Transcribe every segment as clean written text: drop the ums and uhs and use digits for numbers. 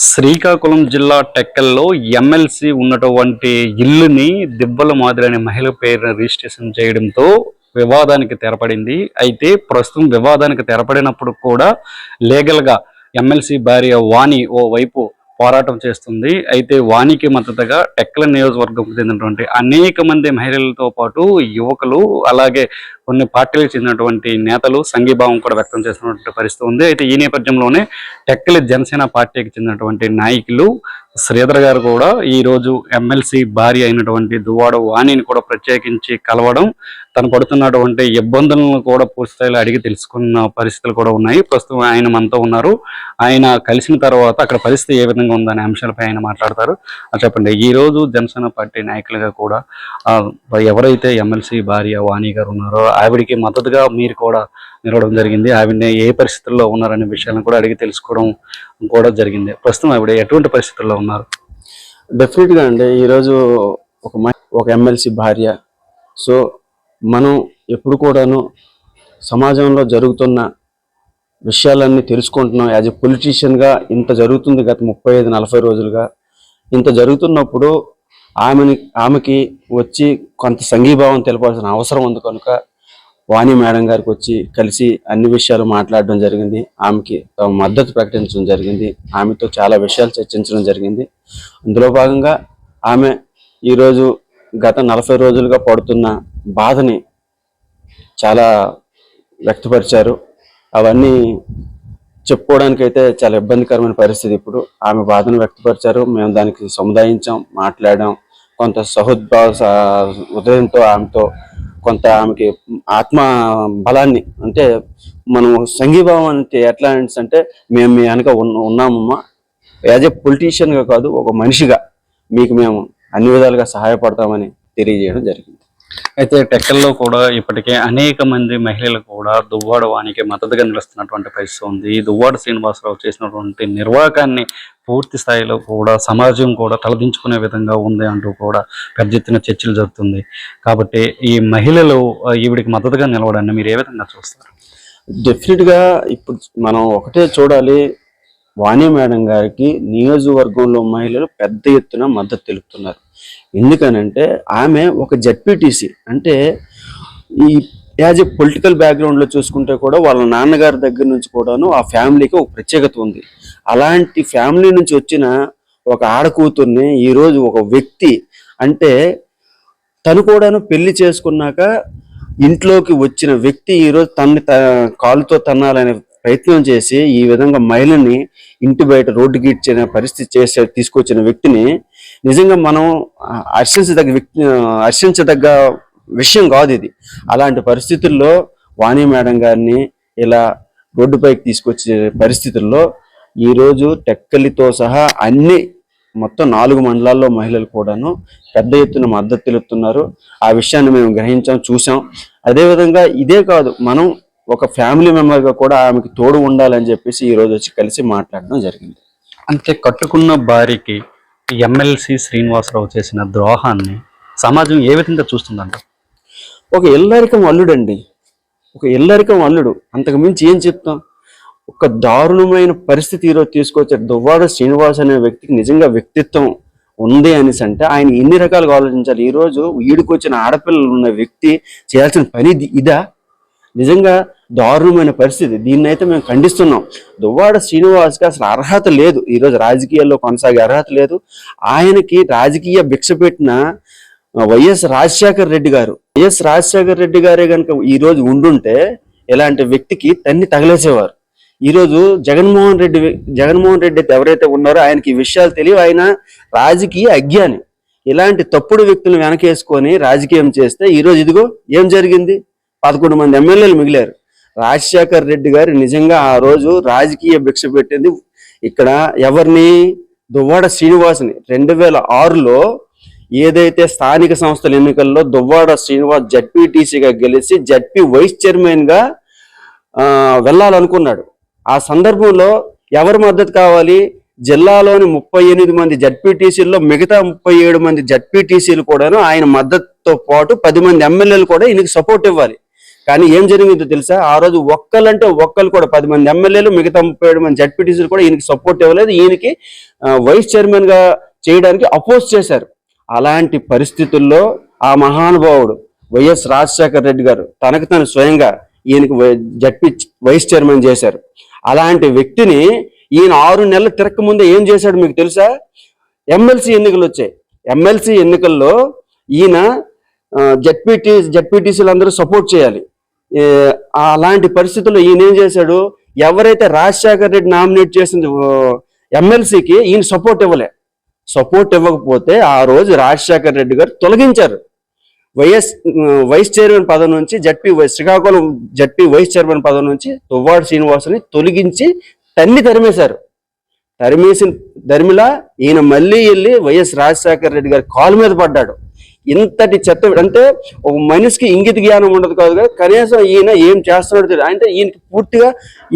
శ్రీకాకుళం జిల్లా టెక్కల్లో ఎమ్మెల్సీ ఉన్నటువంటి ఇల్లుని దిబ్బల మాదిరి అనే మహిళ పేరున రిజిస్ట్రేషన్ చేయడంతో వివాదానికి తెరపడింది. అయితే ప్రస్తుతం వివాదానికి తెరపడినప్పుడు కూడా లీగల్గా ఎమ్మెల్సీ భార్య వాణి ఓ వైపు పోరాటం చేస్తుంది. అయితే వాణికి మద్దతుగా టెక్కల నియోజకవర్గంకు చెందినటువంటి అనేక మంది మహిళలతో పాటు యువకులు, అలాగే కొన్ని పార్టీలకు చెందినటువంటి నేతలు సంఘీభావం కూడా వ్యక్తం చేస్తున్నటువంటి పరిస్థితి ఉంది. అయితే ఈ నేపథ్యంలోనే టెక్కలి జనసేన పార్టీకి చెందినటువంటి నాయకులు శ్రీధర్ గారు కూడా ఈరోజు ఎమ్మెల్సీ భార్య అయినటువంటి దువ్వాడ వాణిని కూడా ప్రత్యేకించి కలవడం, తను పడుతున్నటువంటి ఇబ్బందులను కూడా పూర్తిస్థాయిలో అడిగి తెలుసుకున్న పరిస్థితులు కూడా ఉన్నాయి. ప్రస్తుతం ఆయన మనతో ఉన్నారు. ఆయన కలిసిన తర్వాత అక్కడ పరిస్థితి ఏ విధంగా ఉందనే అంశాలపై ఆయన మాట్లాడతారు. చెప్పండి, ఈ రోజు జనసేన పార్టీ నాయకులుగా కూడా ఎవరైతే ఎమ్మెల్సీ భార్య వాణి గారు ఉన్నారో ఆవిడికి మద్దతుగా మీరు కూడా నిలవడం జరిగింది. ఆవిడని ఏ పరిస్థితుల్లో ఉన్నారనే విషయాలను కూడా అడిగి తెలుసుకోవడం కూడా జరిగింది. ప్రస్తుతం ఆవిడ ఎటువంటి పరిస్థితుల్లో ఉన్నారు? డెఫినెట్గా అండి, ఈరోజు ఒక ఎమ్మెల్సీ భార్య. సో మనం ఎప్పుడు కూడాను సమాజంలో జరుగుతున్న విషయాలన్నీ తెలుసుకుంటున్నాం. యాజ్ ఎ పొలిటీషియన్గా ఇంత జరుగుతుంది గత 35-40 రోజులుగా. ఇంత జరుగుతున్నప్పుడు ఆమెకి వచ్చి కొంత సంఘీభావం తెలపాల్సిన అవసరం ఉంది కనుక వాణి మేడం గారికి వచ్చి కలిసి అన్ని విషయాలు మాట్లాడడం జరిగింది. ఆమెకి మద్దతు ప్రకటించడం జరిగింది. ఆమెతో చాలా విషయాలు చర్చించడం జరిగింది. అందులో భాగంగా ఆమె ఈరోజు గత 40 రోజులుగా పడుతున్న బాధని చాలా వ్యక్తపరిచారు. అవన్నీ చెప్పుకోవడానికైతే చాలా ఇబ్బందికరమైన పరిస్థితి. ఇప్పుడు ఆమె బాధను వ్యక్తపరిచారు. మేము దానికి సముదాయించాం, మాట్లాడాం. కొంత ఉదయంతో ఆమెతో కొంత ఆమెకి ఆత్మ బలాన్ని, అంటే మనం సంఘీభావం అంటే ఎట్లా అంటే మేము మీ వెనక ఉన్నామమ్మా, యాజ్ ఎ పొలిటీషియన్గా కాదు ఒక మనిషిగా మీకు మేము అన్ని విధాలుగా సహాయపడతామని తెలియజేయడం జరిగింది. అయితే టెక్కల్లో కూడా ఇప్పటికే అనేక మంది మహిళలు కూడా దువ్వాడ వాణికి మద్దతుగా నిలుస్తున్నటువంటి పరిస్థితి ఉంది. దువ్వాడ శ్రీనివాసరావు చేసినటువంటి నిర్వాకాన్ని పూర్తి స్థాయిలో కూడా సమాజం కూడా తలదించుకునే విధంగా ఉంది అంటూ కూడా పెద్ద ఎత్తున చర్చలు జరుగుతుంది. కాబట్టి ఈ మహిళలు ఈవిడికి మద్దతుగా నిలవడాన్ని మీరు ఏ విధంగా చూస్తారు? డెఫినెట్గా ఇప్పుడు మనం ఒకటే చూడాలి, వాణి మేడం గారికి నియోజకవర్గంలో మహిళలు పెద్ద ఎత్తున మద్దతు తెలుపుతున్నారు. ఎందుకనంటే ఆమె ఒక జెడ్పీటీసీ, అంటే ఈ యాజ్ ఎ పొలిటికల్ బ్యాక్గ్రౌండ్లో చూసుకుంటే కూడా వాళ్ళ నాన్నగారి దగ్గర నుంచి కూడాను ఆ ఫ్యామిలీకి ఒక ప్రత్యేకత ఉంది. అలాంటి ఫ్యామిలీ నుంచి వచ్చిన ఒక ఆడకూతుర్ని ఈరోజు ఒక వ్యక్తి, అంటే తను కూడాను పెళ్లి చేసుకున్నాక ఇంట్లోకి వచ్చిన వ్యక్తి ఈరోజు తన్ని కాలుతో తన్నాలనే ప్రయత్నం చేసి ఈ విధంగా మహిళని ఇంటి బయట రోడ్డుకి ఇచ్చిన పరిస్థితి తీసుకొచ్చిన వ్యక్తిని నిజంగా మనం హర్షించదగ్గ విషయం కాదు ఇది. అలాంటి పరిస్థితుల్లో వాణి మేడం గారిని ఇలా రోడ్డుపైకి తీసుకొచ్చే పరిస్థితుల్లో ఈరోజు టెక్కలితో సహా మొత్తం 4 మండలాల్లో మహిళలు కూడాను పెద్ద ఎత్తున మద్దతు తెలుపుతున్నారు. ఆ విషయాన్ని మేము గ్రహించాం, చూసాం. అదేవిధంగా ఇదే కాదు, మనం ఒక ఫ్యామిలీ మెంబర్గా కూడా ఆమెకి తోడు ఉండాలని చెప్పేసి ఈరోజు వచ్చి కలిసి మాట్లాడడం జరిగింది. అంతే, కట్టుకున్న భార్యకి ఎమ్మెల్సీ శ్రీనివాసరావు చేసిన ద్రోహాన్ని సమాజం ఏ విధంగా చూస్తుందంట? ఒక ఇల్లరికం అల్లుడండి, ఒక ఇల్లరికం అల్లుడు. అంతకు మించి ఏం చెప్తాం? ఒక దారుణమైన పరిస్థితి ఈరోజు తీసుకొచ్చాడు. దువ్వాడ శ్రీనివాస్ అనే వ్యక్తికి నిజంగా వ్యక్తిత్వం ఉంది అనేసి అంటే ఆయన ఎన్ని రకాలుగా ఆలోచించాలి. ఈరోజు ఈడుకొచ్చిన ఆడపిల్లలు ఉన్న వ్యక్తి చేయాల్సిన పని ఇదా? నిజంగా దారుణమైన పరిస్థితి. దీన్ని అయితే మేము ఖండిస్తున్నాం. దువ్వాడ శ్రీనివాస్కి అసలు అర్హత లేదు, ఈరోజు రాజకీయాల్లో కొనసాగే అర్హత లేదు. ఆయనకి రాజకీయ భిక్ష పెట్టిన వైఎస్ రాజశేఖర రెడ్డి గారే కనుక ఈరోజు ఉండుంటే ఇలాంటి వ్యక్తికి తన్ని తగిలేసేవారు. ఈరోజు జగన్మోహన్ రెడ్డి ఎవరైతే ఉన్నారో ఆయనకి ఈ విషయాలు తెలియవు. ఆయన రాజకీయ అజ్ఞాని. ఇలాంటి తప్పుడు వ్యక్తులను వెనకేసుకొని రాజకీయం చేస్తే ఈరోజు ఇదిగో ఏం జరిగింది, 11 మంది ఎమ్మెల్యేలు మిగిలారు. రాజశేఖర రెడ్డి గారు నిజంగా ఆ రోజు రాజకీయ భిక్ష పెట్టింది ఇక్కడ ఎవరిని? దువ్వాడ శ్రీనివాస్ని. 2006లో ఏదైతే స్థానిక సంస్థల ఎన్నికల్లో దువ్వాడ శ్రీనివాస్ జడ్పీటీసీగా గెలిచి జడ్పీ వైస్ చైర్మన్గా వెళ్ళాలనుకున్నాడు. ఆ సందర్భంలో ఎవరి మద్దతు కావాలి? జిల్లాలోని 38 మంది జడ్పీటీసీల్లో మిగతా 37 మంది జడ్పీటీసీలు కూడాను ఆయన మద్దతుతో పాటు 10 మంది ఎమ్మెల్యేలు కూడా ఈయనకి సపోర్ట్ ఇవ్వాలి. కానీ ఏం జరిగిందో తెలుసా, ఆ రోజు ఒక్కళ్ళు కూడా 10 మంది ఎమ్మెల్యేలు, మిగతా 37 మంది జడ్పీటీసీలు కూడా ఈయనకి సపోర్ట్ ఇవ్వలేదు. ఈయనకి వైస్ చైర్మన్ గా చేయడానికి అపోజ్ చేశారు. అలాంటి పరిస్థితుల్లో ఆ మహానుభావుడు వైఎస్ రాజశేఖర రెడ్డి గారు తనకు తను స్వయంగా ఈయనకి జడ్పీ వైస్ చైర్మన్ చేశారు. అలాంటి వ్యక్తిని ఈయన 6 నెలలు తిరక్క ముందే ఏం చేశాడు మీకు తెలుసా? ఎమ్మెల్సీ ఎన్నికలు వచ్చాయి. ఎమ్మెల్సీ ఎన్నికల్లో ఈయన జడ్పీటీసీలు అందరూ సపోర్ట్ చేయాలి. అలాంటి పరిస్థితుల్లో ఈయన ఏం చేశాడు, ఎవరైతే రాజశేఖర రెడ్డి నామినేట్ చేసిన ఎమ్మెల్సీకి ఈయన సపోర్ట్ ఇవ్వలే. సపోర్ట్ ఇవ్వకపోతే ఆ రోజు రాజశేఖర రెడ్డి గారు తొలగించారు. వైస్ చైర్మన్ పదవి నుంచి శ్రీకాకుళం జడ్పీ వైస్ చైర్మన్ పదవి నుంచి దువ్వాడ శ్రీనివాసుని తొలగించి తరిమేశారు. ధర్మిలా ఈయన మళ్ళీ వెళ్ళి వైఎస్ రాజశేఖర రెడ్డి గారి కాలు మీద పడ్డాడు. ఇంతటి చెత్త అంటే ఒక మనిషికి ఇంగిత జ్ఞానం ఉండదు కాదు, కనీసం ఈయన ఏం చేస్తున్నాడో తెలియదు. అంటే ఈయనకి పూర్తిగా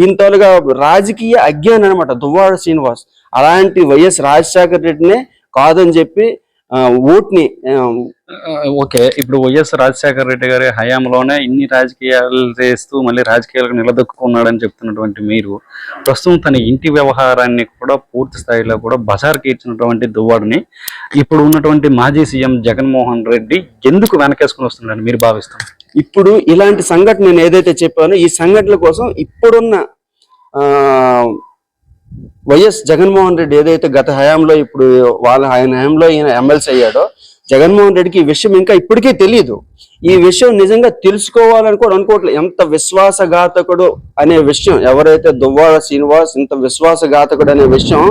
ఇంతలుగా రాజకీయ అజ్ఞానం అనమాట దువ్వాడ శ్రీనివాస్. అలాంటి వైఎస్ రాజశేఖర రెడ్డినే కాదని చెప్పి ఓట్ని ఓకే, ఇప్పుడు వైఎస్ రాజశేఖర రెడ్డి గారి హయాంలోనే ఇన్ని రాజకీయాలు చేస్తూ మళ్ళీ రాజకీయాలకు నిలదొక్కున్నాడని చెప్తున్నటువంటి మీరు ప్రస్తుతం తన ఇంటి వ్యవహారాన్ని కూడా పూర్తి స్థాయిలో కూడా బజార్కి ఇచ్చినటువంటి దువ్వాడిని ఇప్పుడు ఉన్నటువంటి మాజీ సీఎం జగన్మోహన్ రెడ్డి ఎందుకు వెనకేసుకుని వస్తున్నాడని మీరు భావిస్తున్నారు? ఇప్పుడు ఇలాంటి సంఘటన నేను ఏదైతే చెప్పానో ఈ సంఘటనల కోసం ఇప్పుడున్న వైఎస్ జగన్మోహన్ రెడ్డి ఏదైతే గత హయాంలో ఇప్పుడు ఆయన హయాంలో ఈయన ఎమ్మెల్సీ అయ్యాడో జగన్మోహన్ రెడ్డికి ఈ విషయం ఇంకా ఇప్పటికీ తెలియదు. ఈ విషయం నిజంగా తెలుసుకోవాలని కూడా అనుకోవట్లేదు. ఎంత విశ్వాసఘాతకుడు అనే విషయం, ఎవరైతే దువ్వాడ శ్రీనివాస్ ఇంత విశ్వాసఘాతకుడు అనే విషయం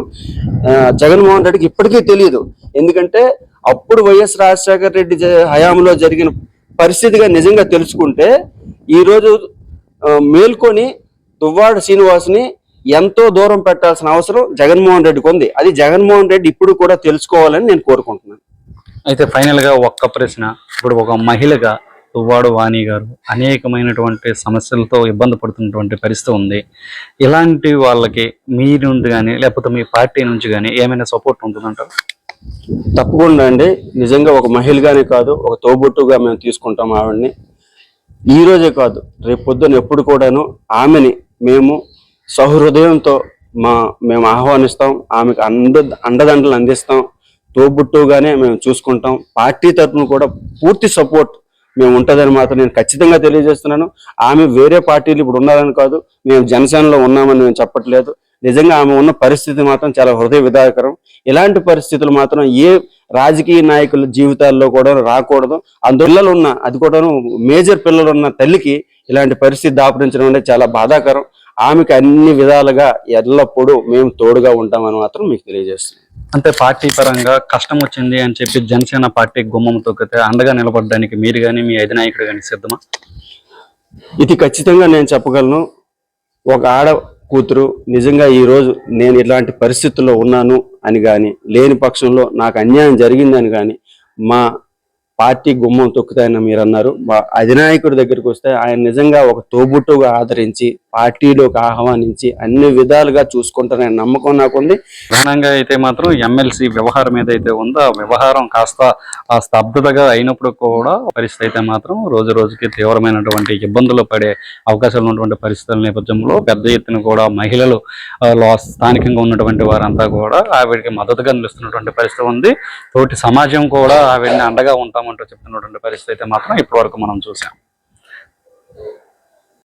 జగన్మోహన్ రెడ్డికి ఇప్పటికీ తెలియదు. ఎందుకంటే అప్పుడు వైఎస్ రాజశేఖర రెడ్డి హయాంలో జరిగిన పరిస్థితిగా నిజంగా తెలుసుకుంటే ఈరోజు మేల్కొని దువ్వాడ శ్రీనివాస్ని ఎంతో దూరం పెట్టాల్సిన అవసరం జగన్మోహన్ రెడ్డికి ఉంది. అది జగన్మోహన్ రెడ్డి ఇప్పుడు కూడా తెలుసుకోవాలని నేను కోరుకుంటున్నాను. అయితే ఫైనల్ గా ఒక్క ప్రశ్న, ఇప్పుడు ఒక మహిళగా దువ్వాడ వాణి గారు అనేకమైనటువంటి సమస్యలతో ఇబ్బంది పడుతున్నటువంటి పరిస్థితి ఉంది. ఇలాంటి వాళ్ళకి మీ నుండి కానీ లేకపోతే మీ పార్టీ నుంచి కానీ ఏమైనా సపోర్ట్ ఉంటుందంటారు? తప్పకుండా అండి. నిజంగా ఒక మహిళగానే కాదు, ఒక తోబుట్టుగా మేము తీసుకుంటాం ఆవిడని. ఈ రోజే కాదు, రేపు పొద్దున ఎప్పుడు కూడాను ఆమెని మేము సహృదయంతో మేము ఆహ్వానిస్తాం. ఆమెకు అండదండలు అందిస్తాం. తోబుట్టుగానే మేము చూసుకుంటాం. పార్టీ తరఫున కూడా పూర్తి సపోర్ట్ మేము ఉంటుందని మాత్రం నేను ఖచ్చితంగా తెలియజేస్తున్నాను. ఆమె వేరే పార్టీలు ఇప్పుడు ఉన్నారని కాదు, మేము జనసేనలో ఉన్నామని మేము చెప్పట్లేదు. నిజంగా ఆమె ఉన్న పరిస్థితి మాత్రం చాలా హృదయ విదారకరం. ఇలాంటి పరిస్థితులు మాత్రం ఏ రాజకీయ నాయకుల జీవితాల్లో కూడా రాకూడదు. అందులో పిల్లలు ఉన్న, అది కూడా మేజర్ పిల్లలు ఉన్న తల్లికి ఇలాంటి పరిస్థితి దాపురించడం అనేది చాలా బాధాకరం. ఆమెకు అన్ని విధాలుగా ఎల్లప్పుడూ మేము తోడుగా ఉంటామని మాత్రం మీకు తెలియజేస్తున్నాం. అంటే పార్టీ పరంగా కష్టం వచ్చింది అని చెప్పి జనసేన పార్టీ గుమ్మం తొక్కితే అండగా నిలబడడానికి మీరు కానీ మీ అధినాయకుడు కానీ సిద్ధమా? ఇది ఖచ్చితంగా నేను చెప్పగలను. ఒక ఆడ కూతురు నిజంగా ఈరోజు నేను ఇలాంటి పరిస్థితుల్లో ఉన్నాను అని కానీ, లేని పక్షంలో నాకు అన్యాయం జరిగిందని కానీ మా పార్టీ గుమ్మం తొక్కుతాయని మీరు అన్నారు. మా అధినాయకుడి దగ్గరికి వస్తే ఆయన నిజంగా ఒక తోబుట్టుగా ఆదరించి పార్టీలోకి ఆహ్వానించి అన్ని విధాలుగా చూసుకుంటారనే నమ్మకం నాకుంది. ప్రధానంగా అయితే మాత్రం ఎమ్మెల్సీ వ్యవహారం ఏదైతే ఉందో ఆ వ్యవహారం కాస్త ఆ స్తబ్దతగా అయినప్పుడు కూడా పరిస్థితి అయితే మాత్రం రోజు రోజుకి తీవ్రమైనటువంటి ఇబ్బందులు పడే అవకాశాలు ఉన్నటువంటి పరిస్థితుల నేపథ్యంలో పెద్ద ఎత్తున కూడా మహిళలు స్థానికంగా ఉన్నటువంటి వారంతా కూడా ఆవిడికి మద్దతుగా నిలుస్తున్నటువంటి పరిస్థితి ఉంది. తోటి సమాజం కూడా ఆవిడని అండగా ఉంటామంటూ చెప్తున్నటువంటి పరిస్థితి అయితే మాత్రం ఇప్పటి వరకు మనం చూసాం.